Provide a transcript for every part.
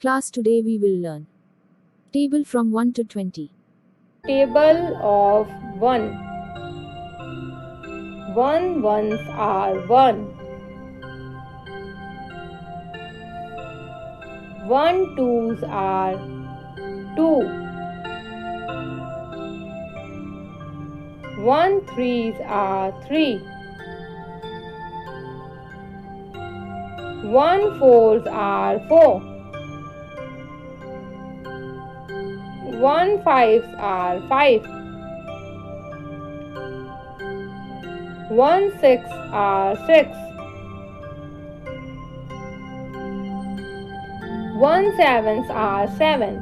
Class, today we will learn table from 1 to 20. Table of 1. 1 ones are 1. 1 twos are 2. 1 threes are 3. 1 fours are 4. 1 fives are 5. 1 six are 6. 1 sevens are 7.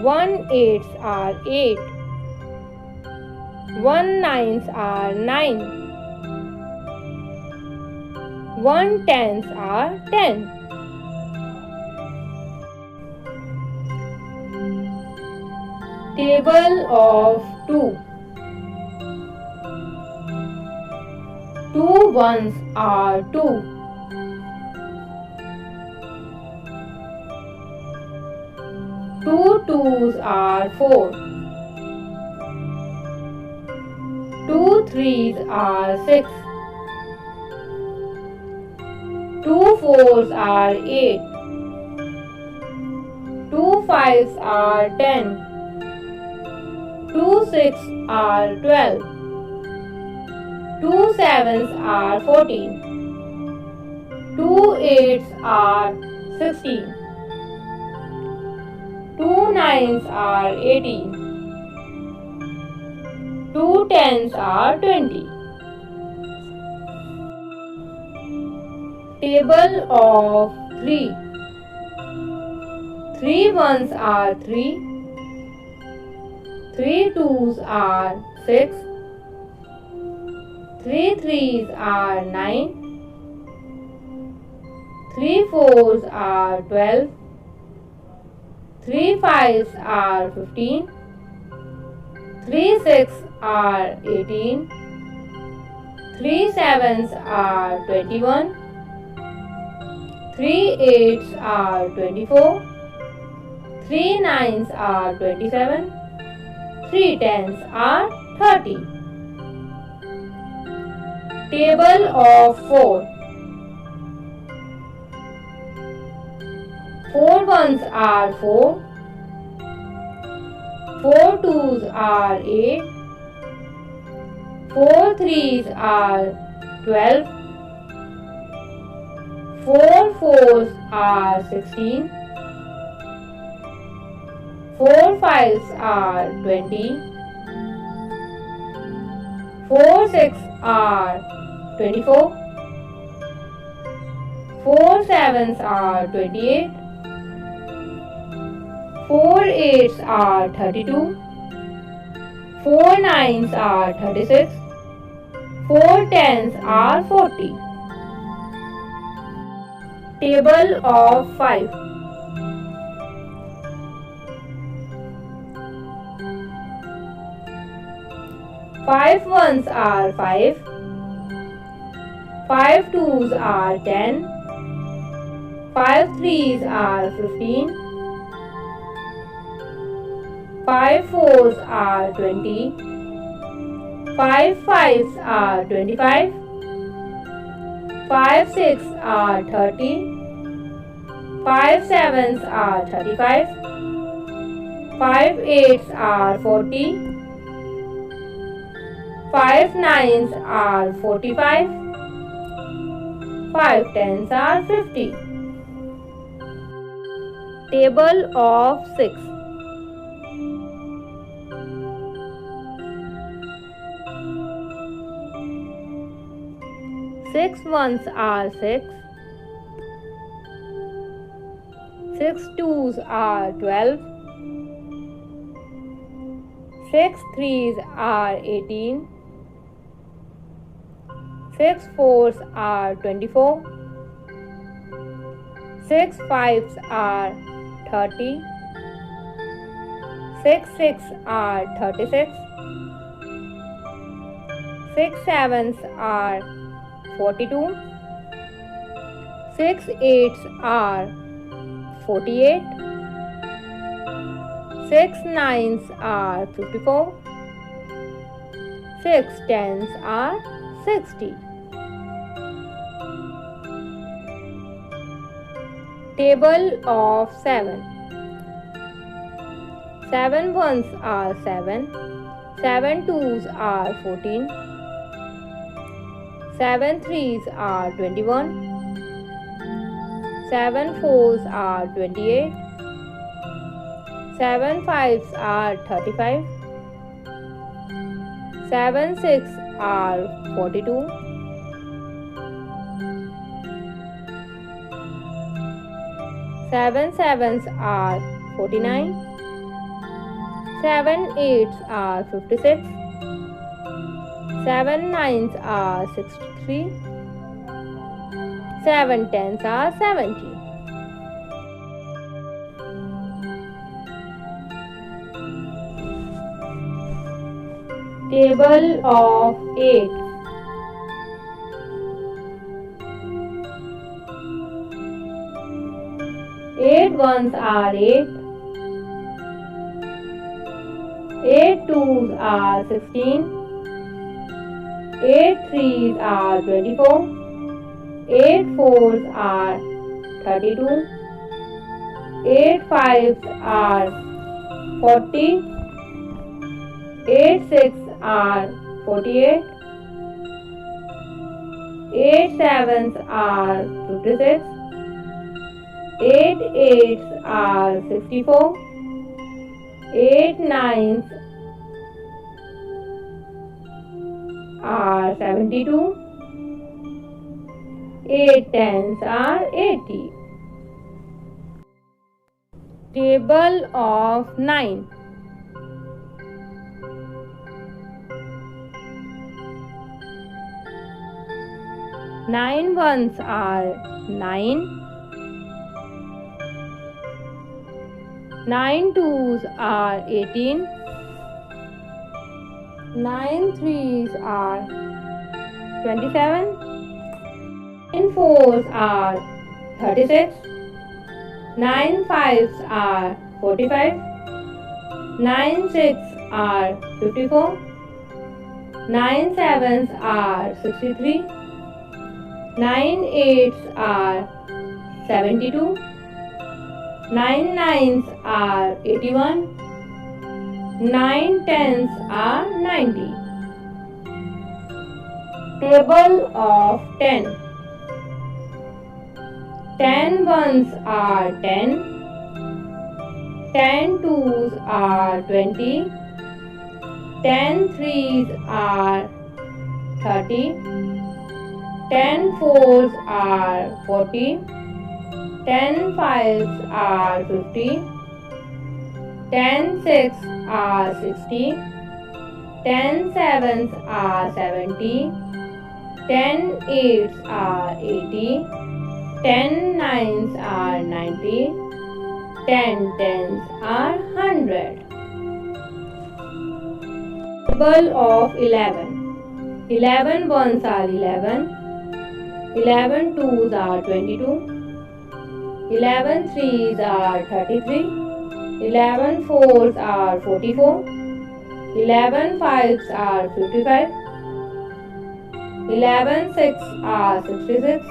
1 eights are 8. 1 nines are 9. 1 tens are 10. Table of 2. 2 ones are 2. 2 twos are 4. 2 threes are 6. 2 fours are 8. 2 fives are 10. 2 sixes are 12. 2 sevens are 14. 2 eights are 16. 2 nines are 18. 2 tens are 20. Table of 3. 3 ones are 3. 3 twos are 6. 3 threes are 9. 3 fours are 12. 3 fives are 15. 3 sixes are 18. 3 sevens are 21. 3 eights are 24. 3 nines are 27. 3 tens are 30. Table of 4. 4 ones are 4. 4 twos are 8. 4 threes are 12. 4 fours are 16. 4 fives are 20. 4 sixes are 24. 4 sevens are 28. 4 eights are 32. 4 nines are 36. 4 tens are 40. Table of 5. 5 ones are 5. 5 twos are 10. 5 threes are 15. 5 fours are 20. 5 fives are 25. 5 sixes are 30. 5 sevens are 35. 5 eights are 40. 5 nines are 45. 5 tens are 50. Table of 6. 6 ones are 6. 6 twos are 12. 6 threes are 18. 6 fours are 24. 6 fives are 30. 6 sixes are 36. 6 sevens are 42. 6 eights are 48. 6 nines are 54. 6 tens are 60. Table of 7. 7 ones are 7. 7 twos are 14. 7 threes are 21. 7 fours are 28. 7 fives are 35. 7 six are 42. 7 sevens are 49. 7 eights are 56. 7 nines are 63. 7 tens are 70. Table of 8. 8 ones are 8. 8 twos are 16. 8 threes are 24. 8 fours are 32. 8 fives are 40. 8 six are 48. 8 sevens are 56. 8 eights are 64. 8 nines are 72. 8 tens are 80. Table of 9. 9 ones are 9. 9 twos are 18. 9 threes are 27. 9 fours are 36. 9 fives are 45. 9 six are 54. 9 sevens are 63. 9 eights are 72. 9 nines are 81. 9 tens are 90. Table of 10. 10 ones are 10. 10 twos are 20. 10 threes are 30. 10 fours are 40. 10 fives are 50. 10 six are 60. 10 sevens are 70. 10 eights are 80. 10 nines are 90. 10 tens are 100. Table of 11. 11 ones are 11. 11 twos are 22. 11 threes are 33. 11 fours are 44. 11 fives are 55. 11 six are 66.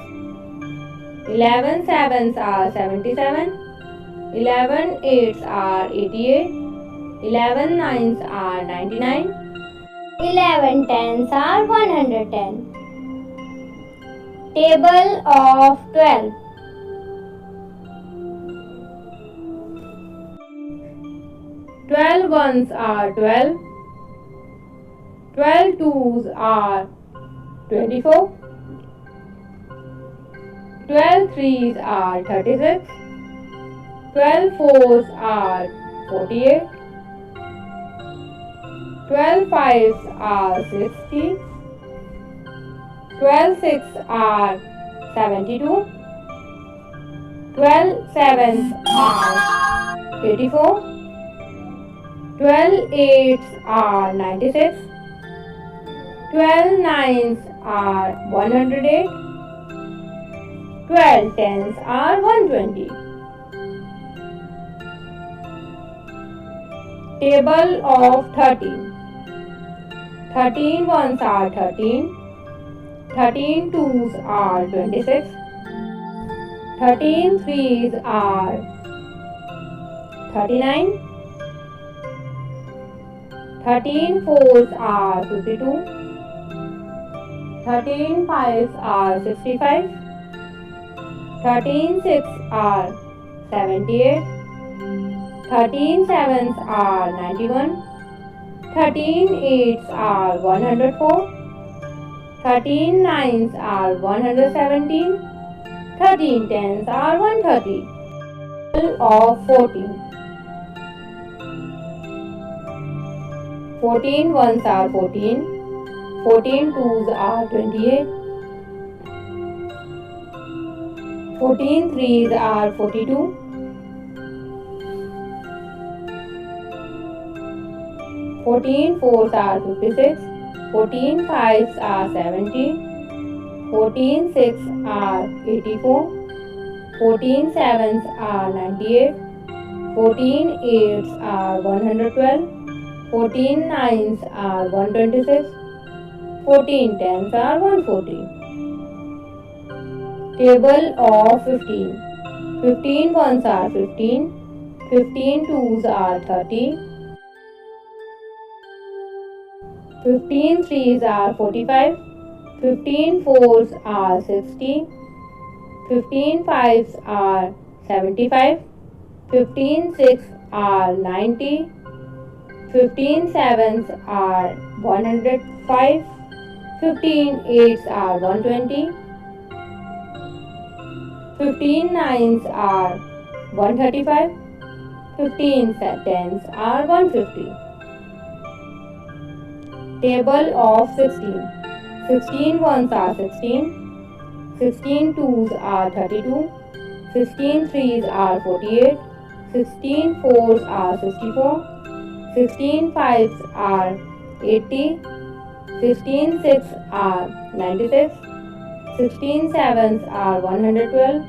11 sevens are 77. 11 eights are 88. 11 nines are 99. 11 tens are 110. Table of 12. 12 ones are 12. 12 twos are 24. 12 threes are 36. 12 fours are 48. 12 fives are 60. 12 six are 72. 12 sevens are 84. 12 eights are 96. 12 nines are 108. 12 tens are 120. Table of 13. 13 ones are 13. 13 twos are 26. 13 threes are 39. 13 fours are 52. 13 fives are 65. 13 six are 78. 13 sevens are 91. 13 eights are 104. 13 nines are 117. 13 tens are 130. Of 14. 14 ones are 14. 14 twos are 28. 14 threes are 42. 14 fours are 56. 14 fives are 70. 14 sixes are 84. 14 sevens are 98. 14 eights are 112. 14 nines are 126. 14 tens are 140. Table of 15. 15 ones are 15. 15 twos are 30. 15 threes are 45. 15 fours are 60. 15 fives are 75. 15 sixes are 90. 15 sevens are 105. 15 eights are 120. 15 nines are 135. 15 tens are 150. Table of 16. 16 ones are 16. 16 twos are 32. 16 threes are 48. 16 fours are 64. 16 fives are 80. 16 sixes are 96. 16 sevens are 112.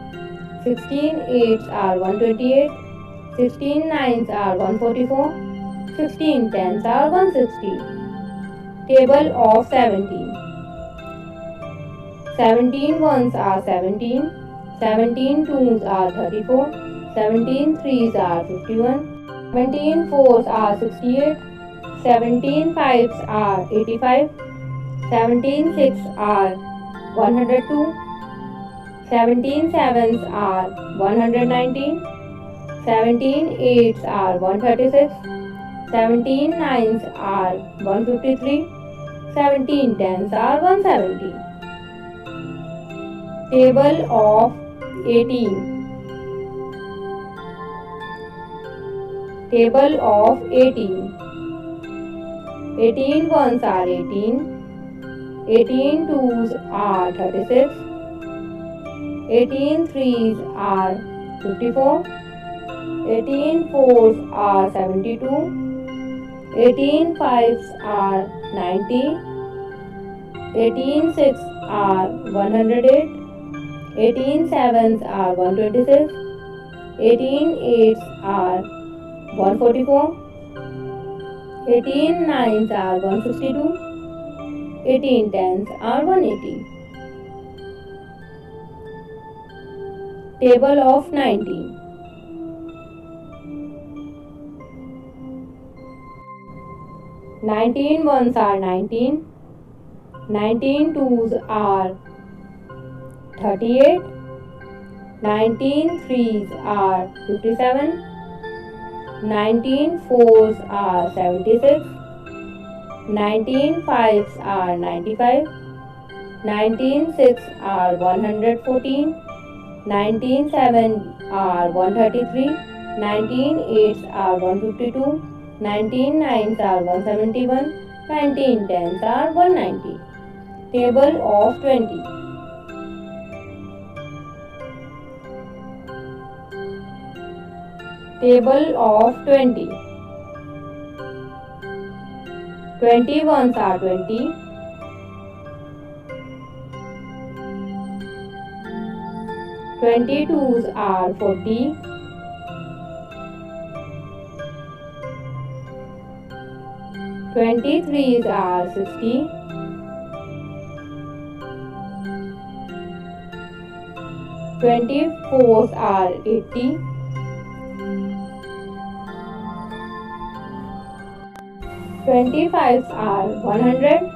16 eights are 128. 16 nines are 144. 16 tens are 160. Table of 17. 17 ones are 17. 17 twos are 34. 17 threes are 51. 17 fours are 68. 17 fives are 85. 17 sixes are 102. 17 sevens are 119. 17 eights are 136. 17 nines are 153. 17 tens are 170. Table of 18. Table of 18. 18 ones are 18. 18 twos are 36. 18 threes are 54. 18 fours are 72. 18 fives are 90. 18 sixes are 108. 18 sevens are 126. 18 eights are 144. 18 nines are 162. 18 tens are 180. Table of 19. 19 ones are 19. 19 twos are 38. 19 threes are 57. 19 fours are 76. 19 fives are 95. 19 sixes are 114. 19 sevens are 133. 19 eights are 152. 19 nines are 171. 19 tens are 190. Table of 20. 20. 20 ones are 20. 20 22s are 40. 23s are 60. 24s are 80. 25s are 100.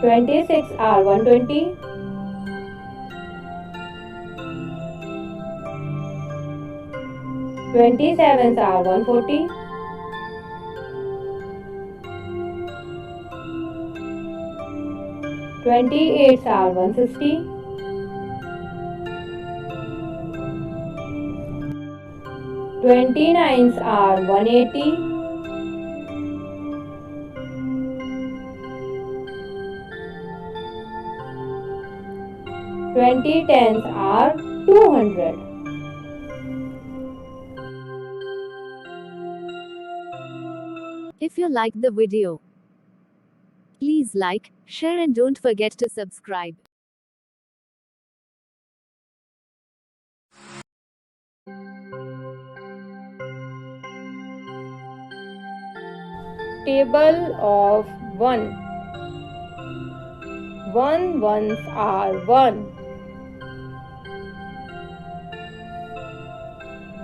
26 are 120. 27s are 140. 28s are 160. 29s are 180. 2010s are 200. If you liked the video, please like, share and don't forget to subscribe. Table of 1. 1 ones are 1.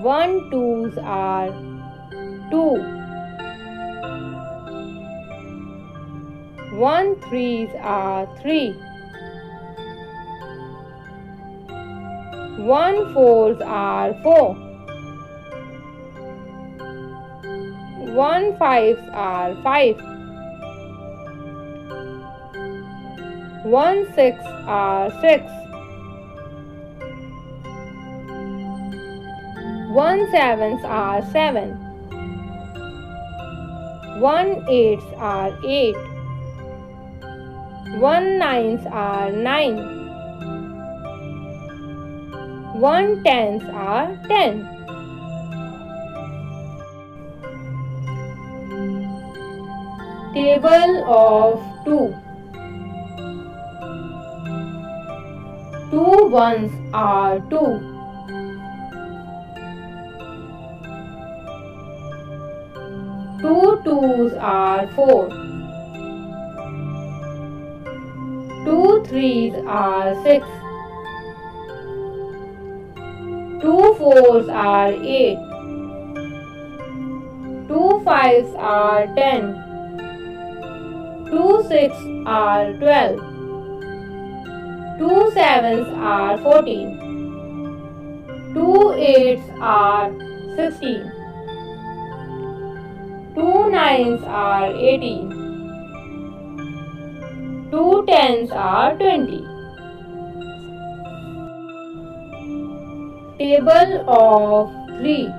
1 twos are 2. 1 threes are 3. 1 fours are 4. 1 fives are 5. 1 six are 6. 1 sevens are 7. 1 eights are 8. 1 nines are 9. 1 tens are 10. Table of 2. 2 ones are 2. 2 twos are 4. 2 threes are 6. 2 fours are 8. 2 fives are 10. 2 sixes are 12. 2 sevens are 14. 2 eights are 16. 2 nines are 18. 2 tens are 20. Table of 3.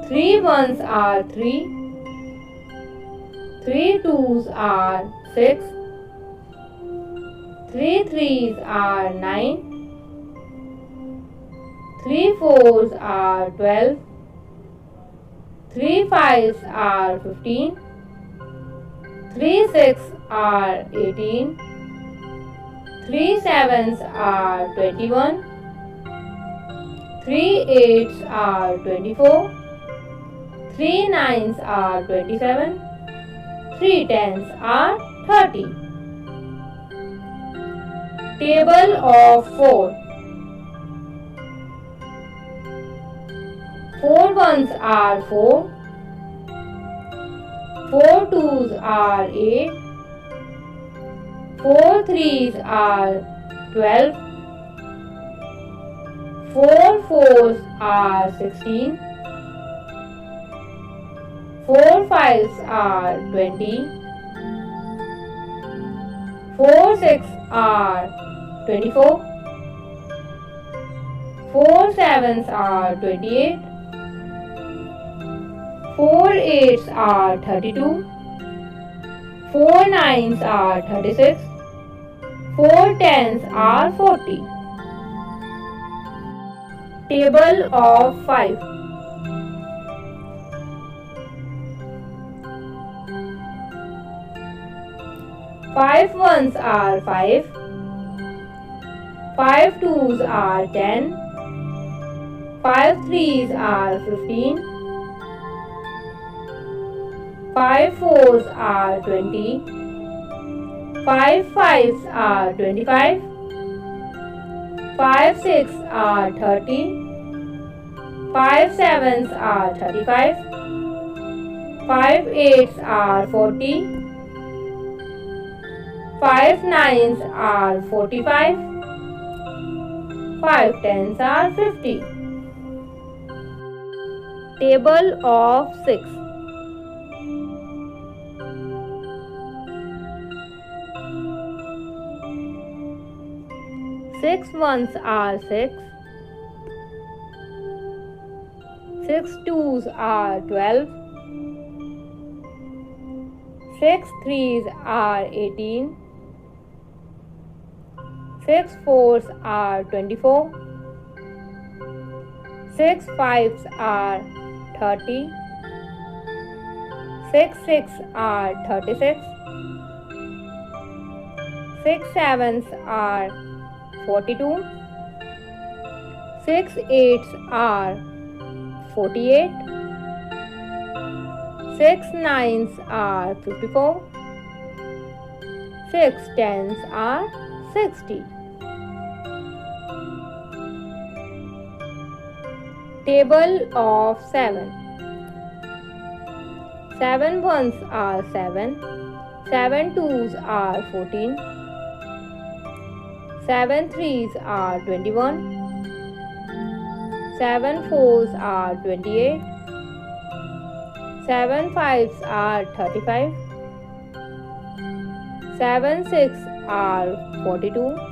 3 ones are 3. 3 twos are 6. 3 threes are 9. 3 fours are 12. 3 fives are 15. 3 sixes are 18. 3 sevens are 21. 3 eights are 24. 3 nines are 27. 3 tens are 30. Table of 4. 4 ones are 4. 4 twos are 8. 4 threes are 12. 4 fours are 16. 4 fives are 20. 4 sixes are 24. 4 sevens are 28. 4 eights are 32. 4 nines are 36. 4 tens are 40. Table of 5. 5 ones are 5. 5 twos are 10. 5 threes are 15. 5 fours are 20. 5 fives are 25. 5 six are 30. 5 sevens are 35. 5 eights are 40. 5 nines are 45. 5 tens are 50. Table of 6. 6 ones are 6. 6 twos are 12. 6 threes are 18. 6 fours are 24. 6 fives are 30. 6 six are 36. 6 sevens are 42. 6 eights are 48. 6 nines are 54. 6 tens are 60. Table of 7. 7 ones are 7. 7 twos are 14. 7 threes are 21. 7 fours are 28. 7 fives are 35. 7 six are 42.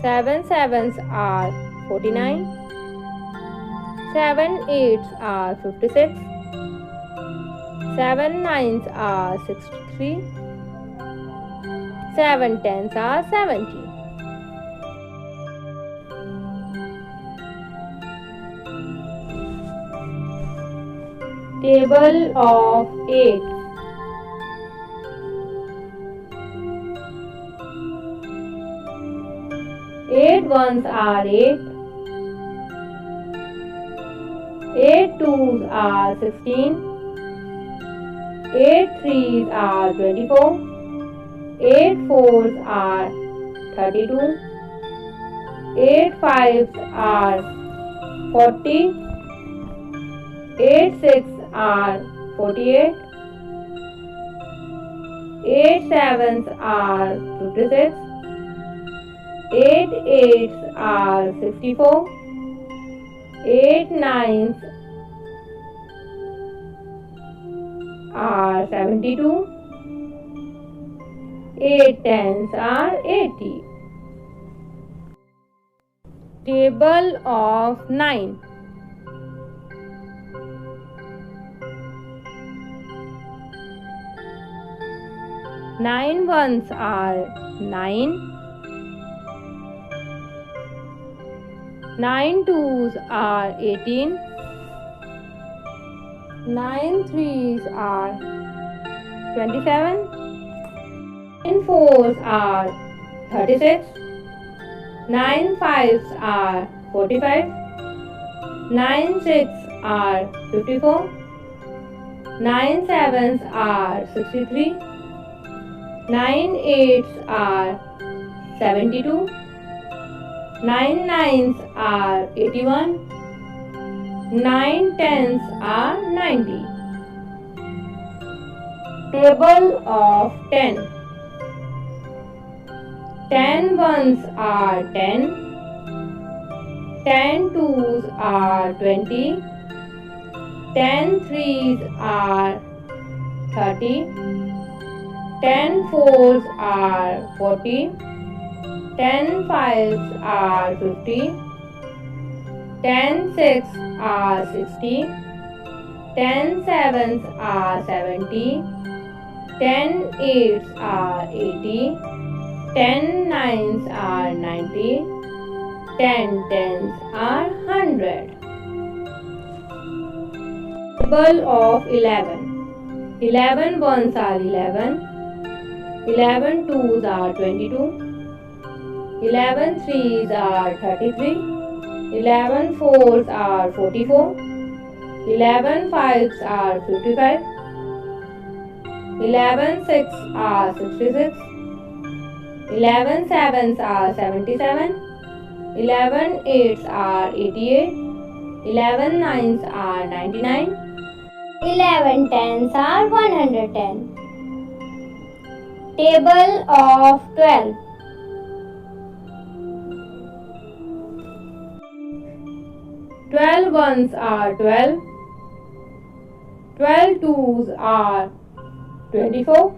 7 sevens are 49. 7 eights are 56. 7 nines are 63. 7 tens are 70. Table of 8. 8 ones are 8. 8 twos are 16. 8 threes are 24. 8 fours are 32. 8 fives are 40. 8 six are 48. 8 sevens are 56. 8 eights are 64. 8 nines are 72. 8 tens are 80. Table of 9. 9 ones are 9. 9 twos are 18. 9 threes are 27. 9 fours are 36. 9 fives are 45. 9 six are 54. 9 sevens are 63. 9 eights are 72. 9 nines are 81. 9 tens are 90. Table of 10. 10 ones are 10. 10 twos are 20. 10 threes are 30. 10 fours are 40. 10 fives are 50. 10 six are 60. 10 sevens are 70. 10 eights are 80. 10 nines are 90. 10 tens are 100. Table of 11. 11 ones are 11. 11 twos are 22. 11 threes are 33. 11 fours are 44. 11 fives are 55. 11 six are 66. 11 sevens are 77. 11 eights are 88. 11 nines are 99. 11 tens are 110. Table of 12. 12 ones are 12. 12 twos are 24.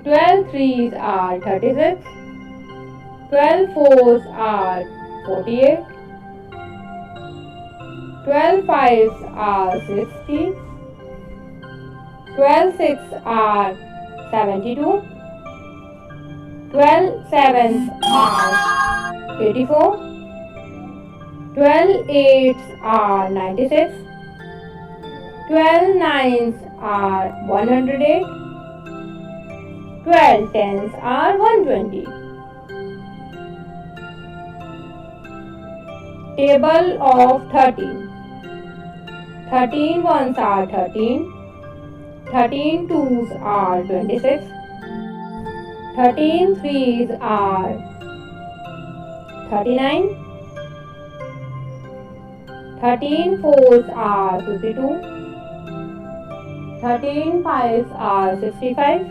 12 threes are 36. 12 fours are 48. 12 fives are 60. 12 sixes are 72. 12 sevens are 84. 12 eights are 96. 12 nines are 108. 12 tens are 120. Table of 13. 13 ones are 13. 13 twos are 26. 13 threes are 39. 13 fours are 52. 13 fives are 65.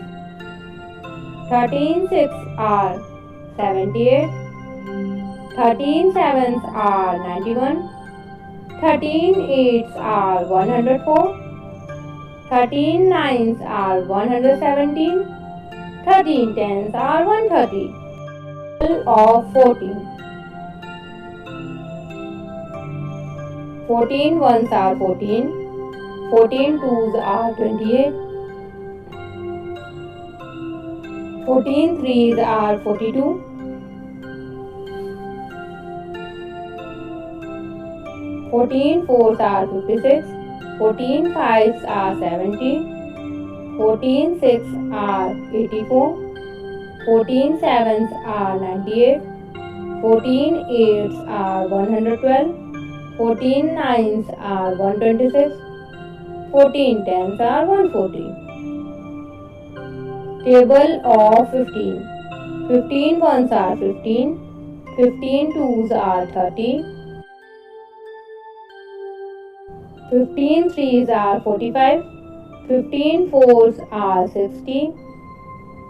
13 sixes are 78. 13 sevens are 91. 13 eights are 104. 13 nines are 117. 13 tens are 130. Table of 14. 14 ones are 14. 14 twos are 28. 14 threes are 42. 14 fours are 56. 14 fives are 70. 14 sixes are 84. 14 sevens are 98. 14 eights are 112. 14 nines are 126. 14 tens are 140. Table of 15. 15 ones are 15. 15 twos are 30. 15 threes are 45. 15 fours are 60.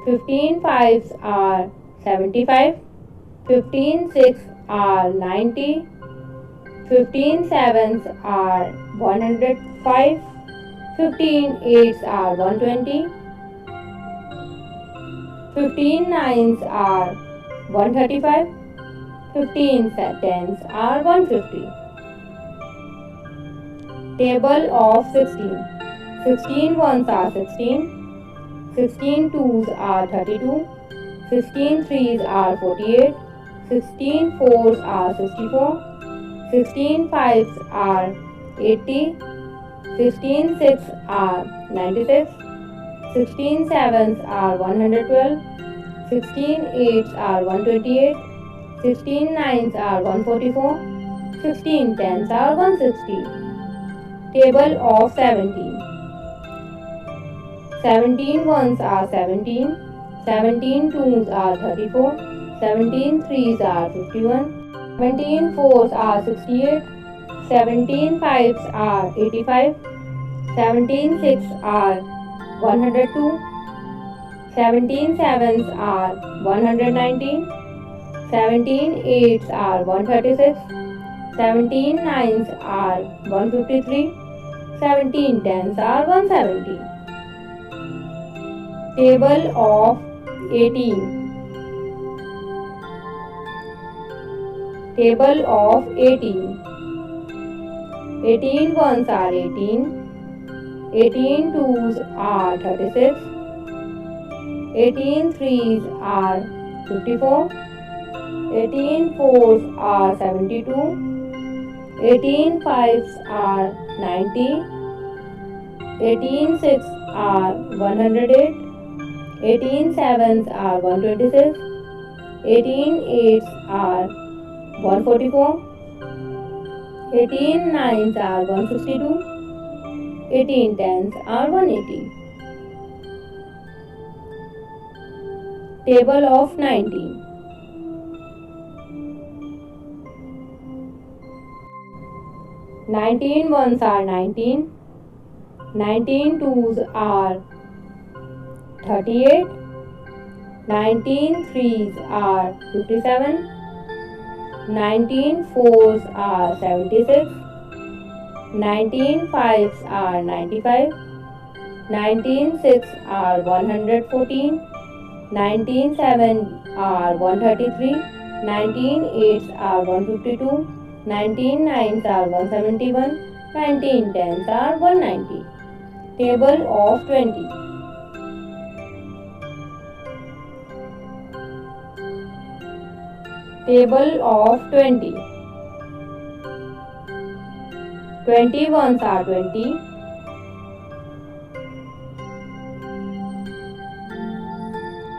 15 fives are 75. 15 sixes are 90. 15 sevens are 105. 15 eights are 120. 15 nines are 135. 15 tens are 150. Table of 16. 16 ones are 16. 16 twos are 32. 16 threes are 48. 16 fours are 64. 16 fives are 80. 16 sixes are 96. 16 sevens are 112. 16 eights are 128. 16 nines are 144. 16 tens are 160. Table of 17. 17 ones are 17. 17 twos are 34. 17 threes are 51. 17 fours are 68. 17 fives are 85. 17 sixes are 102. 17 sevens are 119. 17 eights are 136. 17 nines are 153. 17 tens are 170. Table of 18. Table of 18. 18 ones are 18. 18 twos are 36. 18 threes are 54. 18 fours are 72. 18 fives are 90. 18 six are 108. 18 sevens are 126. 18 eights are 144. 18 nines are 162. 18 tens are 180. Table of 19. 19 ones are 19. 19 twos are 38. 19 threes are 57. 19 fours are 76. 19 fives are 95. 19 six are 114. 19 seven are 133. 19 eights are 152. 19 nines are 171. 19 tens are 190. Table of 20. Table of 20. 20 ones are 20.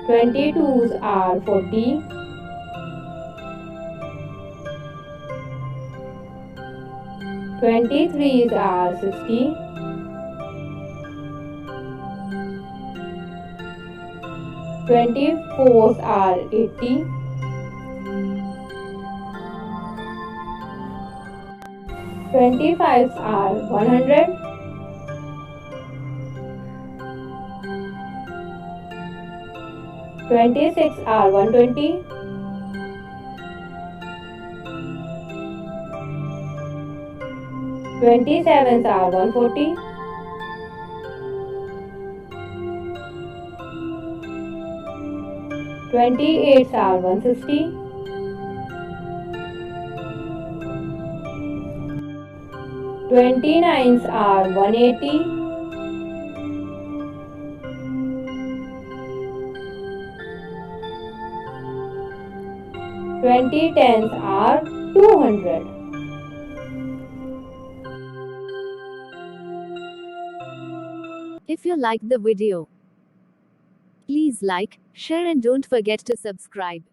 20 twos are 40. 20 threes are 60. 20 fours are 80. 20 fives are 100. 26 are 120. 27s are 140. 28s are 160. 29s are 180. 20 tens are 200. If you like the video, please like, share and don't forget to subscribe.